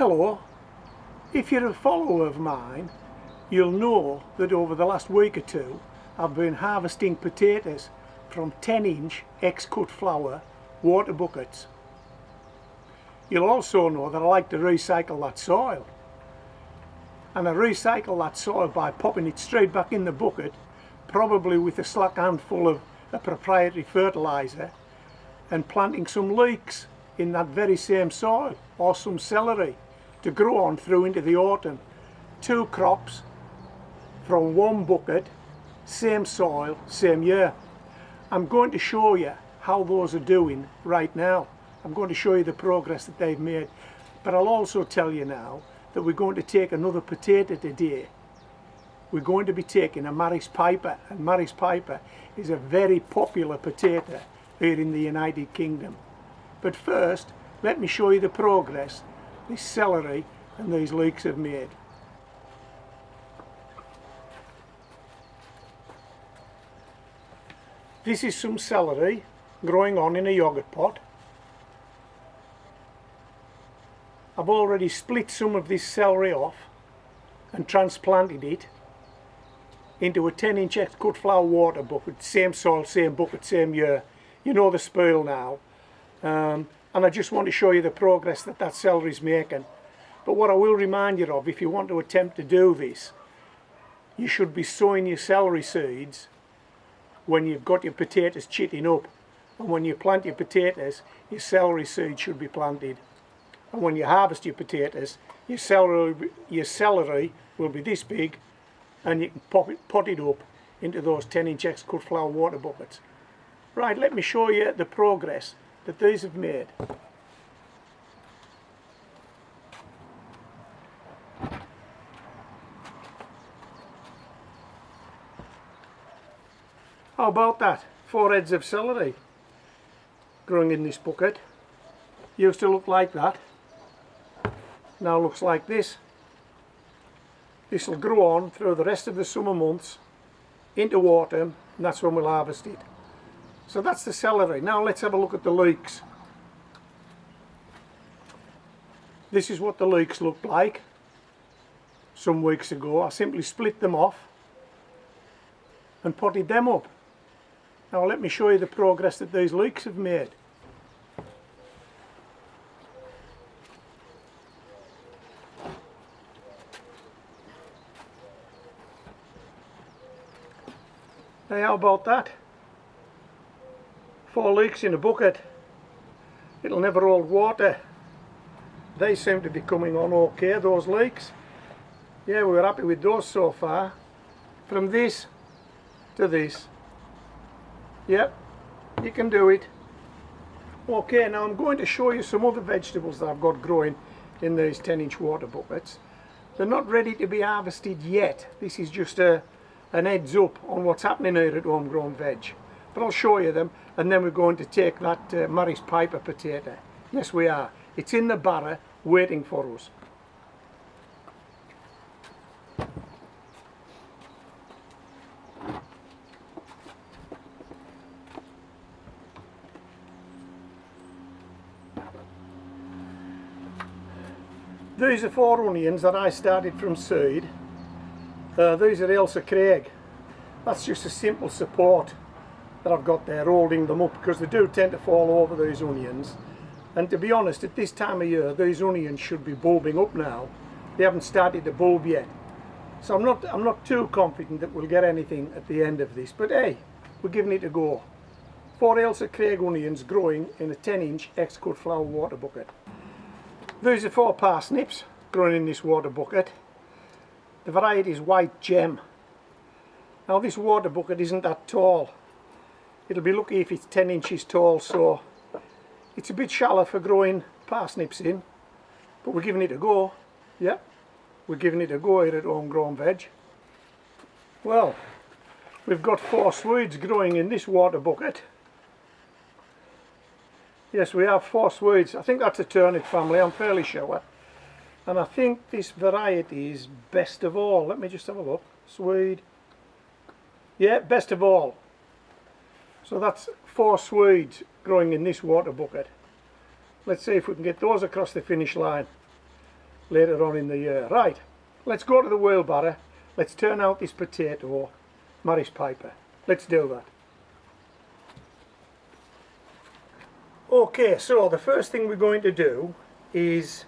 Hello, if you're a follower of mine, you'll know that over the last week or two I've been harvesting potatoes from 10-inch ex-cut flower water buckets. You'll also know that I like to recycle that soil. And I recycle that soil by popping it straight back in the bucket, probably with a slack handful of a proprietary fertiliser, and planting some leeks in that very same soil, or some celery to grow on through into the autumn. 2 crops from 1 bucket, same soil, same year. I'm going to show you how those are doing right now. I'm going to show you the progress that they've made, but I'll also tell you now that we're going to take another potato today. We're going to be taking a Maris Piper, and Maris Piper is a very popular potato here in the United Kingdom. But first, let me show you the progress this celery and these leeks have made. This is some celery growing on in a yogurt pot. I've already split some of this celery off and transplanted it into a 10-inch ex-cut flower water bucket, same soil, same bucket, same year. You know the spiel now. And I just want to show you the progress that that celery is making. But what I will remind you of, if you want to attempt to do this, you should be sowing your celery seeds when you've got your potatoes chitting up. And when you plant your potatoes, your celery seeds should be planted. And when you harvest your potatoes, your celery will be this big, and you can pot it up into those 10-inch ex-cut flower water buckets. Right, let me show you the progress that these have made. How about that? 4 heads of celery growing in this bucket. Used to look like that. Now looks like this. This will grow on through the rest of the summer months into autumn, and that's when we'll harvest it. So that's the celery. Now let's have a look at the leeks. This is what the leeks looked like some weeks ago. I simply split them off and potted them up. Now let me show you the progress that these leeks have made. Hey, how about that? 4 leeks in a bucket. It'll never hold water. They seem to be coming on okay, those leeks. Yeah, we're happy with those so far. From this to this. Yep, you can do it. Okay, now I'm going to show you some other vegetables that I've got growing in these 10-inch water buckets. They're not ready to be harvested yet. This is just an heads up on what's happening here at Homegrown Veg. But I'll show you them, and then we're going to take that Maris Piper potato. Yes, we are. It's in the barrow waiting for us. These are 4 onions that I started from seed. These are Ailsa Craig. That's just a simple support that I've got there holding them up, because they do tend to fall over, these onions. And to be honest, at this time of year these onions should be bulbing up now. They haven't started to bulb yet. So I'm not too confident that we'll get anything at the end of this, but hey, we're giving it a go. 4 Ailsa Craig onions growing in a 10-inch ex-cut flower water bucket. These are 4 parsnips growing in this water bucket. The variety is White Gem. Now this water bucket isn't that tall. It'll be lucky if it's 10 inches tall, so it's a bit shallow for growing parsnips in, but we're giving it a go. Yep, we're giving it a go here at Homegrown Veg. Well, we've got 4 Swedes growing in this water bucket. Yes, we have 4 Swedes. I think that's a turnip family, I'm fairly sure. And I think this variety is Best of All. Let me just have a look. Swede. Yeah, Best of All. So that's 4 Swedes growing in this water bucket. Let's see if we can get those across the finish line. later on in the year. Right, let's go to the wheelbarrow. Let's turn out this potato Maris Piper. Let's do that. Okay, so the first thing we're going to do is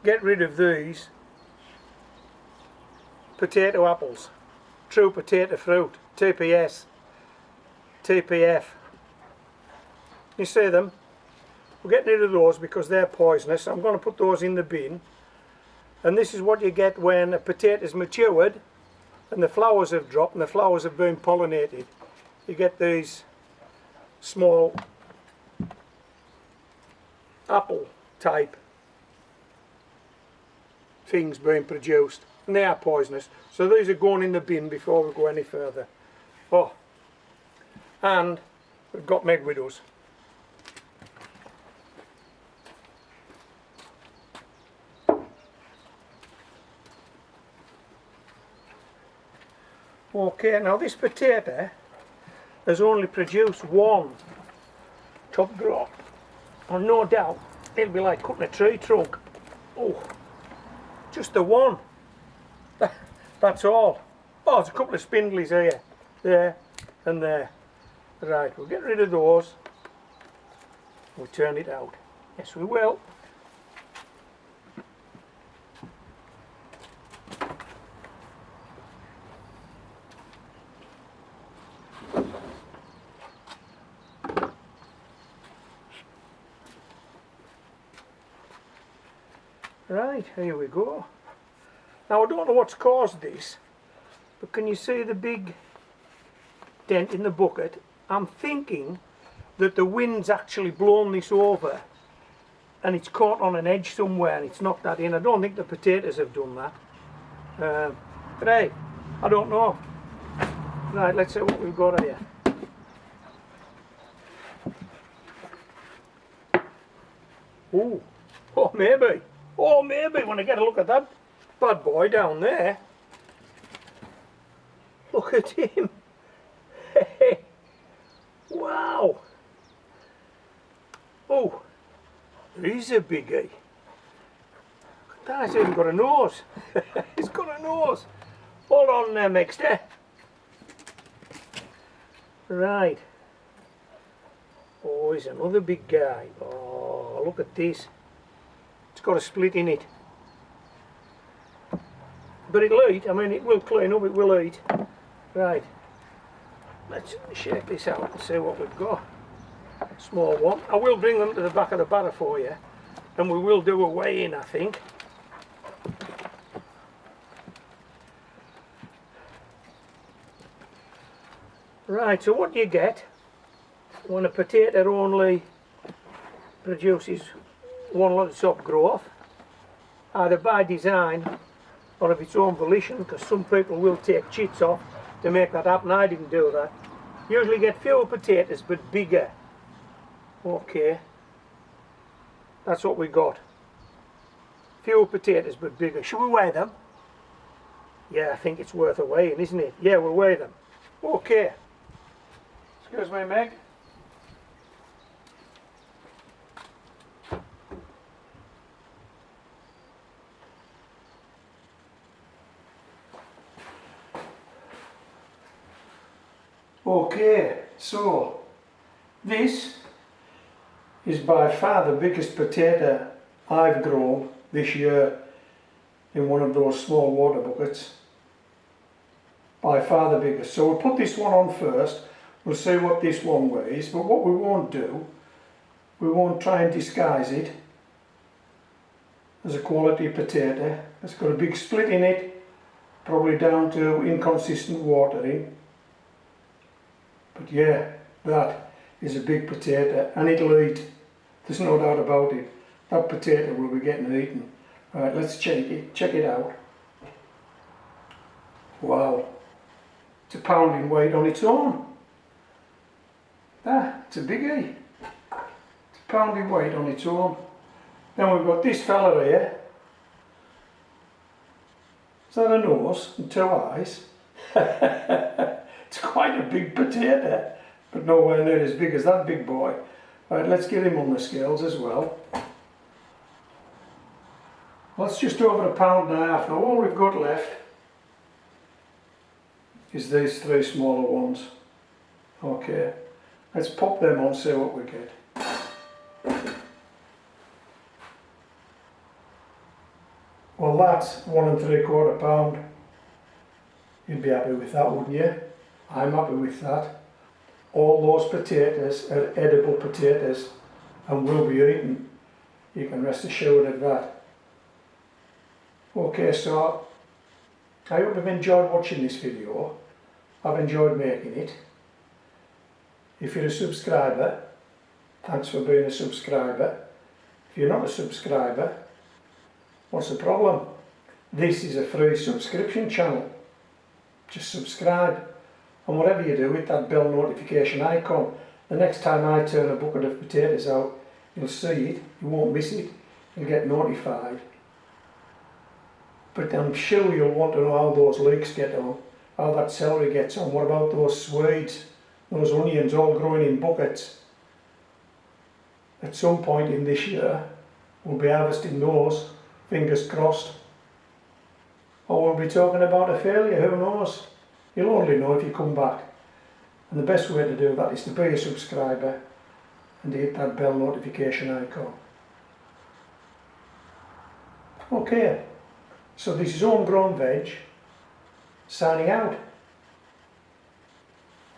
get rid of these potato apples. True potato fruit, TPS, TPF. You see them? We're getting rid of those because they're poisonous. I'm going to put those in the bin. And this is what you get when a potato is matured and the flowers have dropped and the flowers have been pollinated. You get these small apple type things being produced, and they are poisonous, so these are going in the bin before we go any further. Oh, and we've got Meg Widows. Okay, now this potato has only produced one top growth, and no doubt it'll be like cutting a tree trunk. Oh, just the one. That's all. Oh, there's a couple of spindlies here, there and there. Right, we'll get rid of those. We'll turn it out. Yes, we will. Right, here we go. Now I don't know what's caused this, but can you see the big dent in the bucket? I'm thinking that the wind's actually blown this over and it's caught on an edge somewhere and it's knocked that in. I don't think the potatoes have done that. But hey, I don't know. Right, let's see what we've got here. Ooh, oh maybe. Oh, maybe when I get a look at that bad boy down there. Look at him. Wow. Oh, he's a biggie. That's even got a nose. He's got a nose. Hold on there, Mixter. Right. Oh, he's another big guy. Oh, look at this. It's got a split in it, but it'll eat. I mean, it will clean up, it will eat. Right, let's shake this out and see what we've got. Small one. I will bring them to the back of the barrow for you, and we will do a weigh in, I think. Right, so what do you get when a potato only produces one lot of top growth, either by design or of its own volition, because some people will take chits off to make that happen. I didn't do that. Usually get fewer potatoes but bigger. Okay, that's what we got. Fewer potatoes but bigger. Should we weigh them? Yeah, I think it's worth a weighing, isn't it? Yeah, we'll weigh them. Okay. Excuse me, Meg. Okay, so this is by far the biggest potato I've grown this year in one of those small water buckets. By far the biggest. So we'll put this one on first. We'll see what this one weighs, but what we won't do, we won't try and disguise it as a quality potato. It's got a big split in it, probably down to inconsistent watering. But yeah, that is a big potato and it'll eat. There's no doubt about it. That potato will be getting eaten. Right, let's check it out. Wow, it's a pound in weight on its own. It's a biggie. It's a pound in weight on its own. Then we've got this fella here. Is that a nose and two eyes? It's quite a big potato, but nowhere near as big as that big boy. Right, let's get him on the scales as well. Well, it's just over £1.50 now. All we've got left is these 3 smaller ones. Okay, let's pop them on, see what we get. Well, that's £1 3/4. You'd be happy with that, wouldn't you? I'm happy with that. All those potatoes are edible potatoes and will be eaten. You can rest assured of that. Okay, so I hope you've enjoyed watching this video. I've enjoyed making it. If you're a subscriber, thanks for being a subscriber. If you're not a subscriber, what's the problem? This is a free subscription channel. Just subscribe, and whatever you do, hit that bell notification icon. The next time I turn a bucket of potatoes out, you'll see it, you won't miss it, you'll get notified. But I'm sure you'll want to know how those leeks get on, how that celery gets on. What about those swedes, those onions all growing in buckets? At some point in this year, we'll be harvesting those, fingers crossed. Or we'll be talking about a failure, who knows? You'll only know if you come back. And the best way to do that is to be a subscriber and hit that bell notification icon. Okay, so this is Homegrown Veg, signing out.